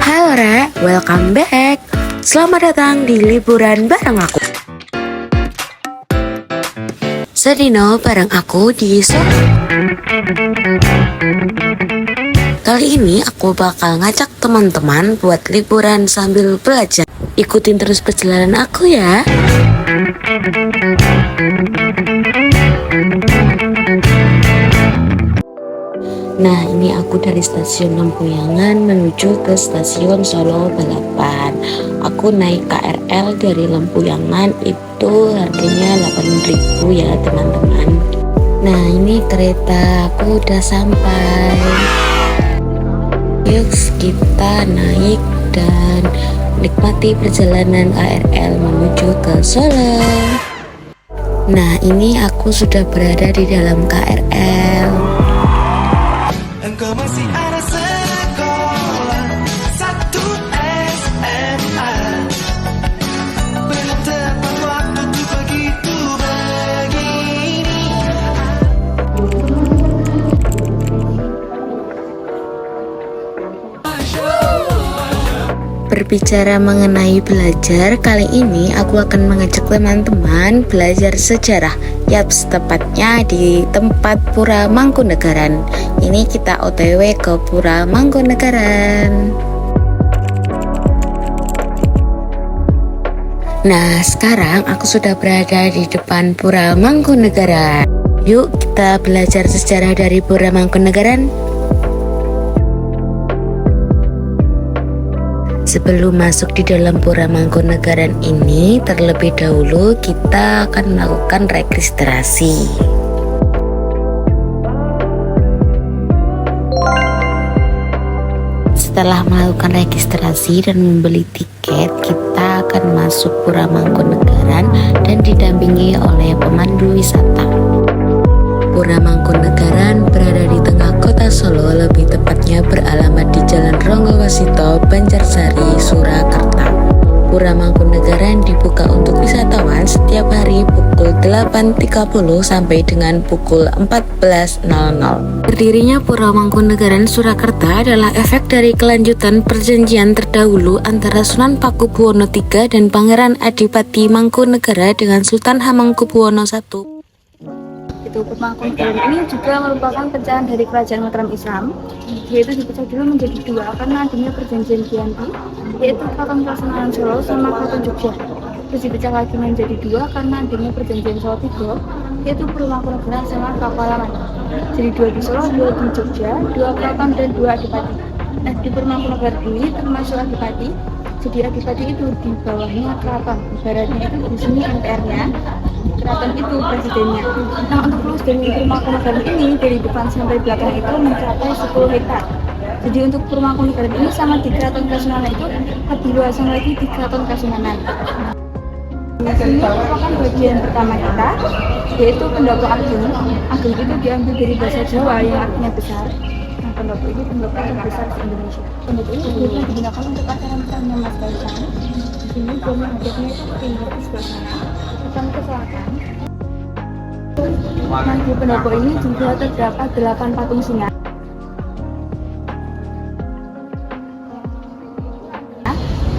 Halo Re, welcome back. Selamat datang di liburan bareng aku. Sedino bareng aku di Solo. Kali ini aku bakal ngajak teman-teman buat liburan sambil belajar. Ikutin terus perjalanan aku ya. Nah, ini aku dari stasiun Lempuyangan menuju ke stasiun Solo Balapan. Aku naik KRL dari Lempuyangan, itu harganya 8.000 ya teman-teman. Nah, ini kereta aku udah sampai. Yuk kita naik dan nikmati perjalanan KRL menuju ke Solo. Nah, ini aku sudah berada di dalam KRL. Engkau masih ada sekolah satu SMA. Belum tepat waktu tuh begitu begini. Berbicara mengenai belajar, kali ini aku akan mengajak teman-teman belajar sejarah. Yaps, tepatnya di tempat Pura Mangkunegaran. Ini kita OTW ke Pura Mangkunegaran. Nah, sekarang aku sudah berada di depan Pura Mangkunegaran. Yuk kita belajar sejarah dari Pura Mangkunegaran. Sebelum masuk di dalam Pura Mangkunegaran ini, terlebih dahulu kita akan melakukan registrasi. Setelah melakukan registrasi dan membeli tiket, kita akan masuk Pura Mangkunegaran dan didampingi oleh pemandu wisata. Pura Mangkunegaran berada di tengah kota Solo, lebih tepatnya beralamat di Jalan Ronggowasito, Banjarsari, Surakarta. Pura Mangkunegaran dibuka untuk wisatawan setiap hari pukul 8.30 sampai dengan pukul 14.00. Berdirinya Pura Mangkunegaran Surakarta adalah efek dari kelanjutan perjanjian terdahulu antara Sunan Pakubuwono III dan Pangeran Adipati Mangkunegara dengan Sultan Hamengkubuwono I. Pura Mangkunegaran ini juga merupakan pecahan dari kerajaan Mataram Islam, yaitu dipecah dulu menjadi dua karena adanya perjanjian Giyanti, yaitu Keraton Kasunanan Solo sama Keraton Jogja. Terus dipecah lagi menjadi dua karena adanya perjanjian Solo Tigo, yaitu Pura Mangkunegaran sama Pakualaman. Jadi dua di Solo, dua di Jogja, dua keraton dan dua adipati. Nah, di Pura Mangkunegaran ini termasuk adipati. Jadi adipati itu di bawahnya keraton, ibaratnya itu di sini MPR-nya, keraton itu presidennya. Nah, untuk luas dari Pura Mangkunegaran ini dari depan sampai belakang itu mencapai 10 hektar. Jadi untuk Pura Mangkunegaran ini sama di Keraton Kasunanan itu lebih luasan lagi di Keraton Kasunanan. Ini merupakan bagian pertama kita, yaitu pendopo agung. Agung itu diambil dari bahasa Jawa yang artinya besar. Nah, pendopo ini pendopo terbesar di Indonesia. Pendopo ini biasanya digunakan untuk acara-acara Mas Kaisang. Di sini dom masjidnya itu ke timur di sebelah sana, bukan ke selatan. Nah, di pendopo ini juga terdapat 8 patung singa.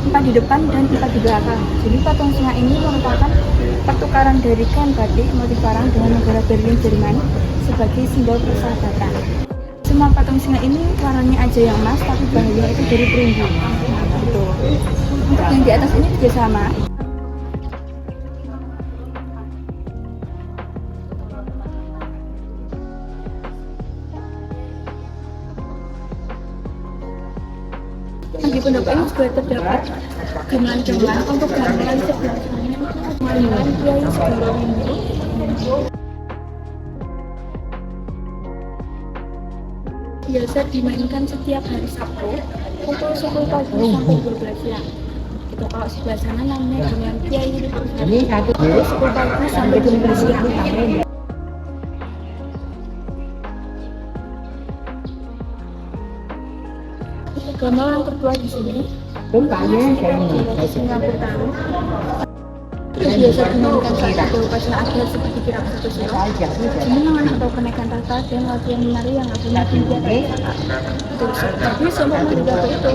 4 di depan dan 4 di belakang. Jadi patung singa ini merupakan pertukaran dari kain batik motif parang dengan negara Berlin Jerman sebagai simbol persahabatan. Semua patung singa ini warnanya aja yang emas, tapi bahannya itu dari perunggu. Gitu. Untuk yang di atas ini juga sama. Di pendopo ini juga terdapat gamelan-gamelan untuk gamelan sebelah kanan gamelan Kiai Segoro Windu. Biasa dimainkan setiap hari Sabtu pukul 10 pagi sampai 12 siang. Itu kalau sebelah sana namanya gamelan Kiai Segoro pukul 10 pagi sampai 12 siang. Gamelan tertua di sini. Singapura. Biasa dimainkan saat ada upacara adat seperti kirap satu selo, jenengan atau kenaikan tahta dan latihan menari yang akan dipimpin. Terus, tapi semua menjaga itu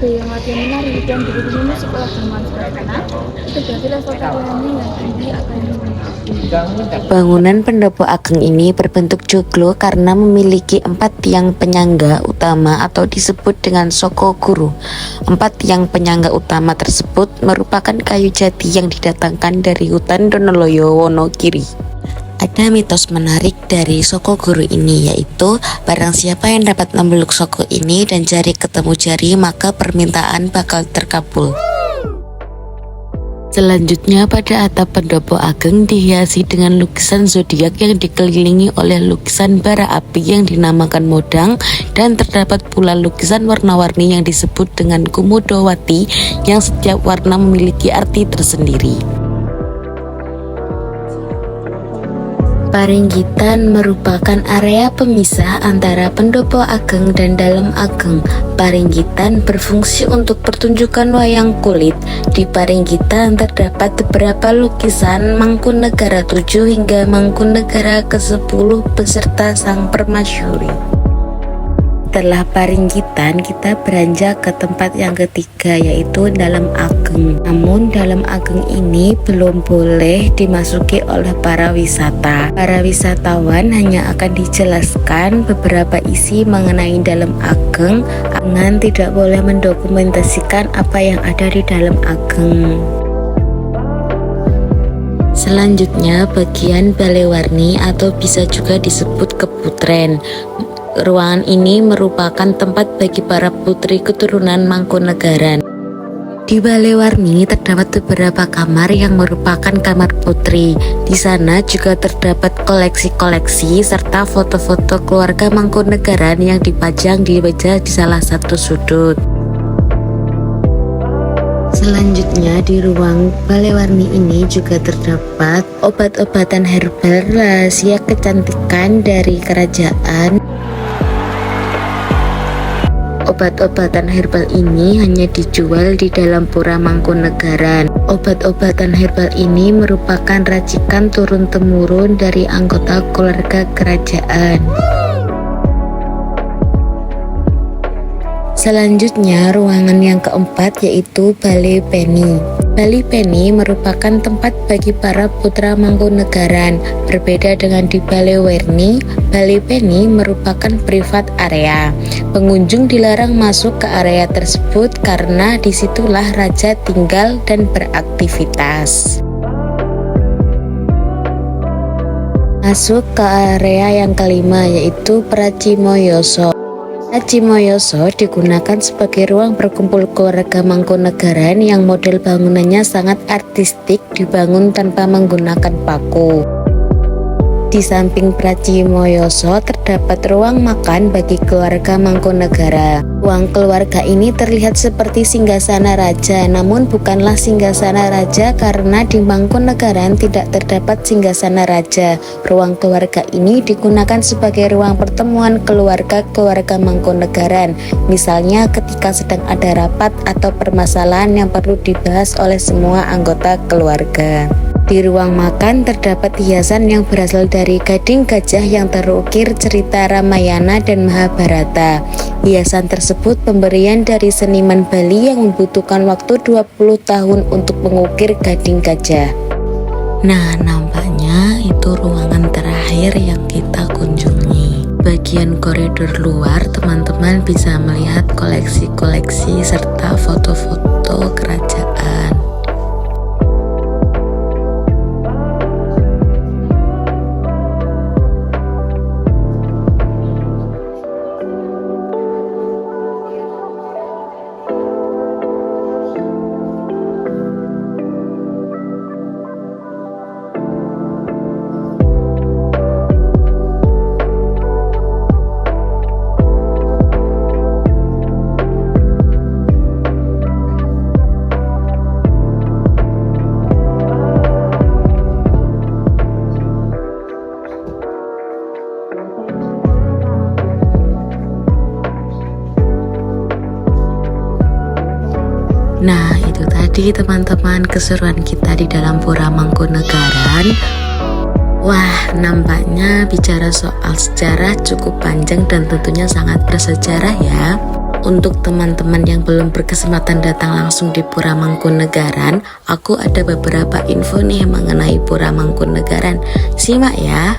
ada yang latihan menari dan diiringi musik oleh gamelan sederhana, itu berarti level tariannya yang tinggi akan dimenangkan. Bangunan pendopo ageng ini berbentuk joglo karena memiliki 4 tiang penyangga utama atau disebut dengan soko guru. 4 tiang penyangga utama tersebut merupakan kayu jati yang didatangkan dari hutan Donoloyo Wonogiri. Ada mitos menarik dari soko guru ini, yaitu barang siapa yang dapat memeluk soko ini dan jari ketemu jari maka permintaan bakal terkabul. Selanjutnya pada atap pendopo ageng dihiasi dengan lukisan zodiak yang dikelilingi oleh lukisan bara api yang dinamakan modang, dan terdapat pula lukisan warna-warni yang disebut dengan kumudowati yang setiap warna memiliki arti tersendiri. Paringgitan merupakan area pemisah antara pendopo ageng dan dalam ageng. Paringgitan berfungsi untuk pertunjukan wayang kulit. Di Paringgitan terdapat beberapa lukisan Mangkunegara 7 hingga Mangkunegara ke-10 beserta sang permasyuri. Setelah Paringgitan, kita beranjak ke tempat yang ketiga, yaitu dalam ageng. Namun dalam ageng ini belum boleh dimasuki oleh para wisata. Para wisatawan hanya akan dijelaskan beberapa isi mengenai dalam ageng, dengan tidak boleh mendokumentasikan apa yang ada di dalam ageng. Selanjutnya bagian Balewarni atau bisa juga disebut Keputren. Ruangan ini merupakan tempat bagi para putri keturunan Mangkunegaran. Di Balewarni terdapat beberapa kamar yang merupakan kamar putri. Di sana juga terdapat koleksi-koleksi serta foto-foto keluarga Mangkunegaran yang dipajang di meja di salah satu sudut. Selanjutnya di ruang Balewarni ini juga terdapat obat-obatan herbal rahasia kecantikan dari kerajaan. Obat-obatan herbal ini hanya dijual di dalam pura Mangkunegaran. Obat-obatan herbal ini merupakan racikan turun-temurun dari anggota keluarga kerajaan. Selanjutnya ruangan yang keempat yaitu Bale Peni. Bale Peni merupakan tempat bagi para putra Mangkunegaran. Berbeda dengan di Balewarni, Bale Peni merupakan privat area. Pengunjung dilarang masuk ke area tersebut karena disitulah raja tinggal dan beraktivitas. Masuk ke area yang kelima yaitu Pracimoyoso. Pracimoyoso digunakan sebagai ruang berkumpul keluarga Mangkunegaran yang model bangunannya sangat artistik, dibangun tanpa menggunakan paku. Di samping Pracimoyoso terdapat ruang makan bagi keluarga Mangkunegara. Ruang keluarga ini terlihat seperti singgasana raja, namun bukanlah singgasana raja karena di Mangkunegaran tidak terdapat singgasana raja. Ruang keluarga ini digunakan sebagai ruang pertemuan keluarga Mangkunegaran, misalnya ketika sedang ada rapat atau permasalahan yang perlu dibahas oleh semua anggota keluarga. Di ruang makan terdapat hiasan yang berasal dari gading gajah yang terukir cerita Ramayana dan Mahabharata. Hiasan tersebut pemberian dari seniman Bali yang membutuhkan waktu 20 tahun untuk mengukir gading gajah. Nah, nampaknya itu ruangan terakhir yang kita kunjungi. Bagian koridor luar, teman-teman bisa melihat koleksi-koleksi serta foto-foto kerajaan. Nah, itu tadi teman-teman keseruan kita di dalam Pura Mangkunegaran. Wah, nampaknya bicara soal sejarah cukup panjang dan tentunya sangat bersejarah ya. Untuk teman-teman yang belum berkesempatan datang langsung di Pura Mangkunegaran, aku ada beberapa info nih mengenai Pura Mangkunegaran. Simak ya.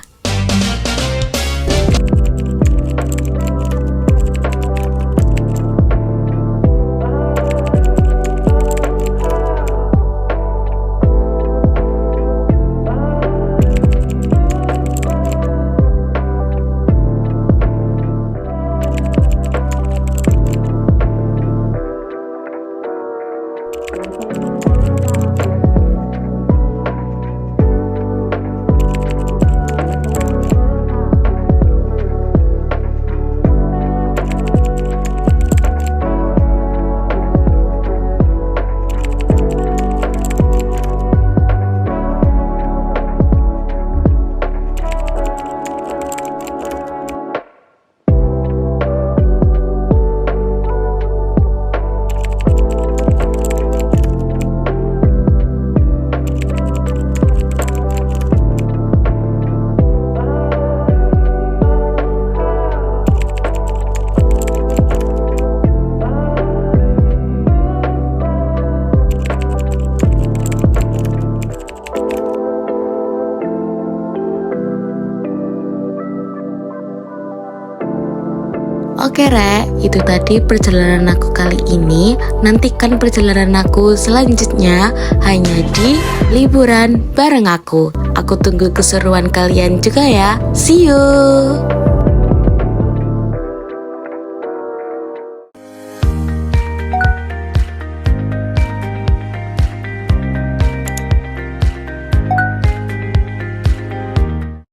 Oke Rek, itu tadi perjalanan aku kali ini. Nantikan perjalanan aku selanjutnya hanya di liburan bareng aku. Aku tunggu keseruan kalian juga ya. See you.